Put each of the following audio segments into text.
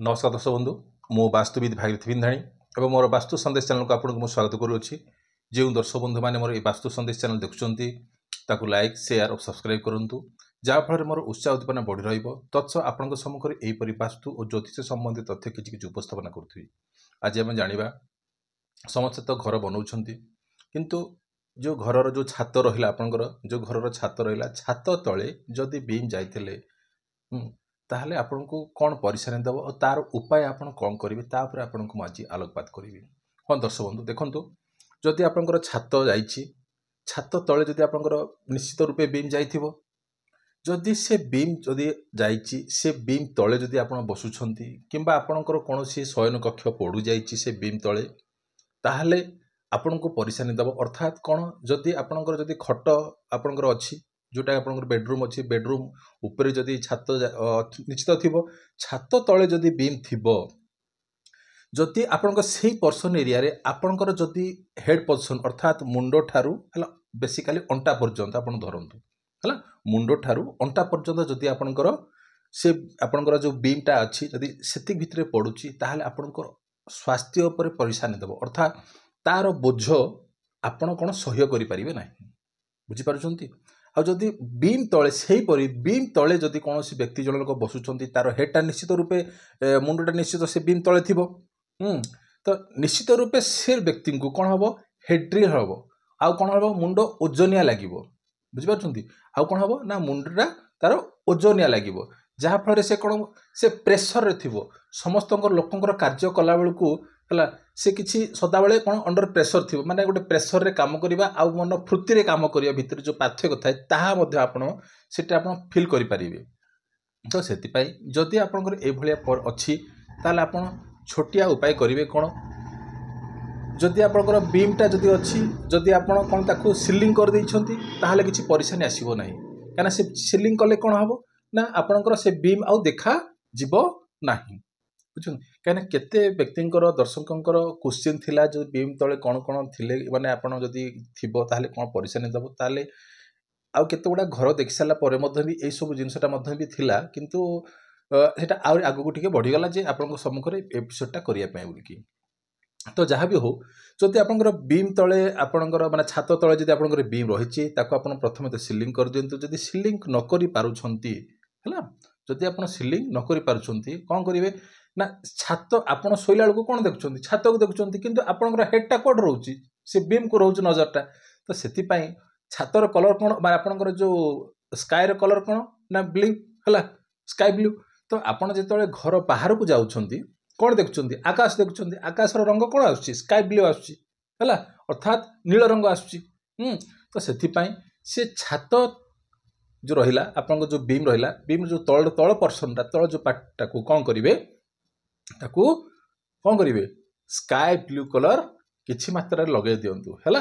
नमस्कार दर्शक बंधु मो वास्तुविद भागीरथी बिंधाणी और मोर वास्तु संदेश चैनल को आपको स्वागत करुच्ची। जो दर्शक बंधु मैंने मोर वास्तु संदेश चैनल देखुं लाइक शेयर और सब्सक्राइब करूँ जहाँफल मोर उत्साह उद्दीपना बढ़ी रत्स आपण सम्मुखें यहीपरि वास्तु और ज्योतिष संबंधी तथ्य किसी उपस्थापना करुँगी। आज आम जाना समस्ते तो घर बनाऊँ किंतु जो घर जो छात रहा आपंकर जो घर छात रहा छात तले जदि बीम जाइए ताहले आपन को कौन परिश्रम देव और तार उपाय आपन कौन करेंगे तापर आपन को आज आलोकपात करी। हाँ दर्शक बंधु देखो जदि आपंकर छात जाइए छात तले जदि आपंकर निश्चित रूपे बीम जाइथिबो जदि से बीम जदि जाइए से बीम तले जदि आपन बसुछंती किंबा आपनकर कौनसी शयन कक्ष पड़ू जाइए से बीम तले ताहले आपन को परिश्रम देव अर्थात कौन जदि आपनकर जदि खट आपनकर अच्छी जोटा आपनकर बेडरूम अच्छी बेडरूम उपरे जदि छात निश्चित थी छात तले जदि बीम थिबो जदि आपनकर से पर्सन एरिया रे आपनकर जदि हेड पोजिशन अर्थात मुंड ठारू हला बेसिकली अंटा पर्यंत आपन धरंतु हला मुंड ठारू अंटा पर्यंत जदि आपनकर से आपनकर जो बीमटा अच्छी जदि सेति भितरे पड़ुची ताहले आपनकर स्वास्थ्य उपर परिश्रम देव अर्थात तार बोझ आपण कौन सह्य करि परिबे नाही। बुझी पारुछंती आदि बीम तले से बीम तले जदि कौन व्यक्ति जन लोक बसुंच तार हेडटा निश्चित रूपे मुंडटा निश्चित से बीम तले थी तो निश्चित रूपे से व्यक्ति को कौन हम हेड्रिल हम आउ कौन हम मुंड ओजनिया लगे बुझीपार आउ कौन हम ना मुंडटा तार ओजनिया लगे जहाँफल से कौन से प्रेसर रे थी समस्त लोकंर कार्य कला बेलू है से किसी सदाबले कौन अंडर प्रेसर थी माने गोटे प्रेसर रे काम करवा आउ मन फुर्ती रे काम करवा भितर जो पार्थक्य थाए ताहा मध्य आपण सेटा आपण फील करि परिबे। तो सेति पई जदि आपनकर ए भलिया पर अछि ताले आपण छोटिया उपाय करिवे कोन जदि आपनकर बीमटा जदि अछि जदि आपण कोन ताकू सीलिंग कर दैछंती ताहाले किछि परेशानी आसीबो नाही काना से सीलिंग कले कोन हबो ना आपनकर से बीम आउ देखा जिवो नाही बुझुन कहीं केते व्यक्तिंकर दर्शकंकर क्वेश्चन थिला जो बीम तले कौन कौन थिले माने आपण जदि थिबो ताहले कोन परिश्रम देबो ताहले आउ केते गुडा घर देखि साला परे मध्ये भी ए सब जिंसटा मध्ये भी थिला किंतु सेटा आ आगु टिके बढ़ी गला जे आपन सम्मुखरे एपिसोडटा करिया पय बोलकी। तो जहाँ भी हो जदि आपनकर बीम तले आपनकर माने छात तले जदि आपनकर बीम रहिछि ताको आपन प्रथमे तो सीलिंग कर दियंतु जदि सीलिंग न करि पारुछंती हला जदि आपन सीलिंग न करि पारुछंती कोन करिवे ना छात आपन शोइला बेलू कौन देखुं छात को देखुं किंतु आपनकर हेडटा कोड रोचे से बीम को रोच नजरटा तो से छातर कलर कौन मैं आपनकर जो स्कायर कलर कौन ना ब्लू है स्काई ब्लू तो आपन जो घर बाहर को जाउछंती कौन देखुं आकाश देखुं आकाशर रंग कौन आसुची स्काई ब्लू आसुची है अर्थात नील रंग आसुची तो से छात जो रहिला आपन जो बीम रहिला बीम जो तल तल पर्सनटा तल जो पार्टटा को कौन करिवे ताकू कौन करिवे स्काई ब्लू कलर किछि मात्रा लगे दियंतु हैला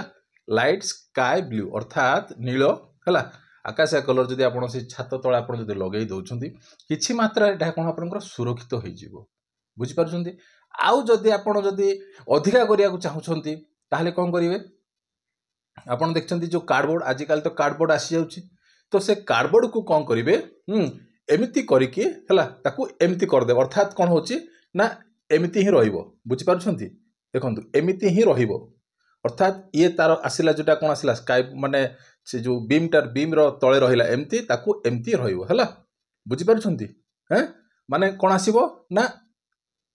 लाइट स्काई ब्लू अर्थात नील हैला आकाशिया कलर जदि आपण से छात तळे आपण जदि लगे दउछंती किछि मात्रा एटा कोन आपनकर सुरक्षित होई जिवो बुझि पारुछंती। आउ जदि आपण जदि अधिका करिया को चाहुछंती ताहले कोन करिवे आपण देखछंती जो कार्डबोर्ड आजिकाल तो कार्डबोर्ड आसी जाउची तो से कार्डबोर्ड को कोन करिवे एमिति करिके हैला ताकू एमिति कर दे अर्थात कोन होची ना एमिति ही रहिबो बुझि पारुछंती देखंतु एमिति ही रहिबो अर्थात ये तार आसिला जोटा कोन आसिला स्काई माने से जो बीम रो तळे रहिला एमिति ताकू एमिति रहिबो हैला बुझि पारुछंती हैं माने कोन आसीबो ना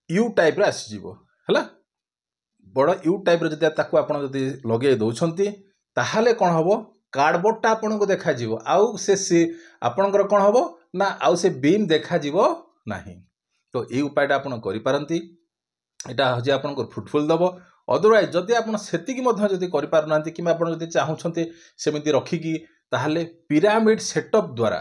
यू टाइप रे आसी जिवो हैला बड़ यू टाइप रे जदि ताकू आपण जदि लगे दउछंती ताहाले कोन हबो कार्डबोर्डटा आपण को देखा जिवो आउ से आपणकर कोन हबो ना आउ से बीम देखा जिवो नाही। तो ये उपायटा आपण करि पारंती एटा हजे आपनकर फ्रुटफुल दबो अदरवाइज जदि आपण सेतिकी मध्य जदि करि पारनांती किबा आपण जदि चाहुछंती सेमिति रखिकी ताहाले पिरामिड सेटअप द्वारा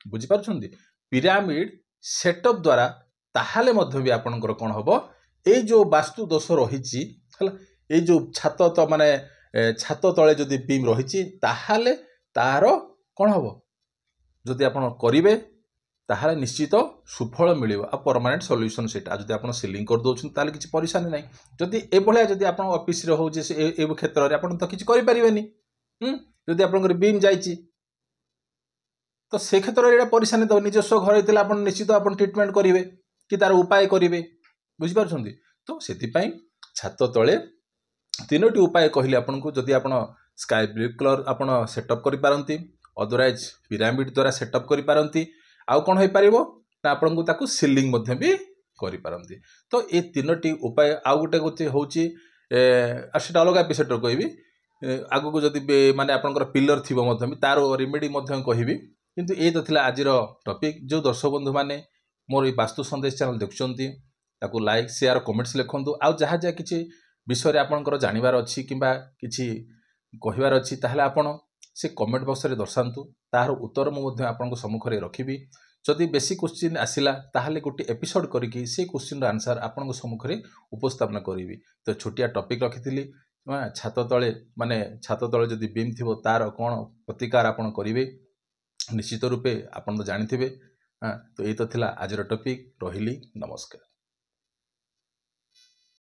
बुझि पारुछंती पिरामिड सेटअप द्वारा ताहाले मध्य भी आपनकर कोन हबो ए जो वास्तु दोष रहिछि हला ए जो छात तो माने छात तळे जदि बीम रहिछि ताहाले तार कोन हबो जदि आपण करिवे ताहाले निश्चित सुफल मिलिबो आ परमानेंट सॉल्यूशन सेटा जदि आपण सीलिंग कर दोछन ताले किछि परेशानी नाही जदि ए भलिया जदि आपण ऑफिस रे हो जे ए क्षेत्र रे आपण तो किछि करि परिबेनी जदि आपनकर बीम जाइछि तो से क्षेत्र रे परेशानी तो निजस्व घर हेतिला आपण निश्चित आपण ट्रीटमेंट करिवे कि तार उपाय करेंगे बुझिपारुछंती। तो सेतिपाई छात तले तीनोटी उपाय कहले आपन को जदि आपन स्काई ब्लू कलर आपन सेटअप करि पारंती अदरवाइज पिरामिड द्वारा सेटअप करि पारंती आउ कोन होई परिबो ना आपन को ताकू सीलिंग मध्ये भी करि पारंती। तो ए तीनोटी उपाय आउ गुटे गोते होची सेटा अलग एपिसोड कहबी आगु को जदि माने आपनकर पिलर थिबो मध्ये भी तार रेमेडी मध्ये कहबी किंतु ए तो थिला आजिर टॉपिक जो दर्शक बंधु माने मोर ए वास्तु संदेश चैनल देखुचंती ताकू लाइक शेयर कमेंट्स लिखंतु आउ जहा जहा किछि विषय आपणकर जानिबार अछि किंबा किछि कहिबार अछि ताहले आपण से कमेंट बॉक्स रे दर्शांतु तार उत्तर मु मध्ये आपनको सम्मुख रे रखिबी। जदि बेसी क्वेश्चन आसिला ताहले गोटे एपिसोड करिकि से क्वेश्चन रो आंसर आपनको सम्मुख रे उपस्थापन करिवि। तो छोटिया टॉपिक रखिथिली छात तळे माने छात तळे जदि बीम थिबो तार कोन प्रतिकार आपण करिवे निश्चित रूपे आपण तो जानिथिबे। तो ए तो थिला आजर टॉपिक रहिली नमस्कार।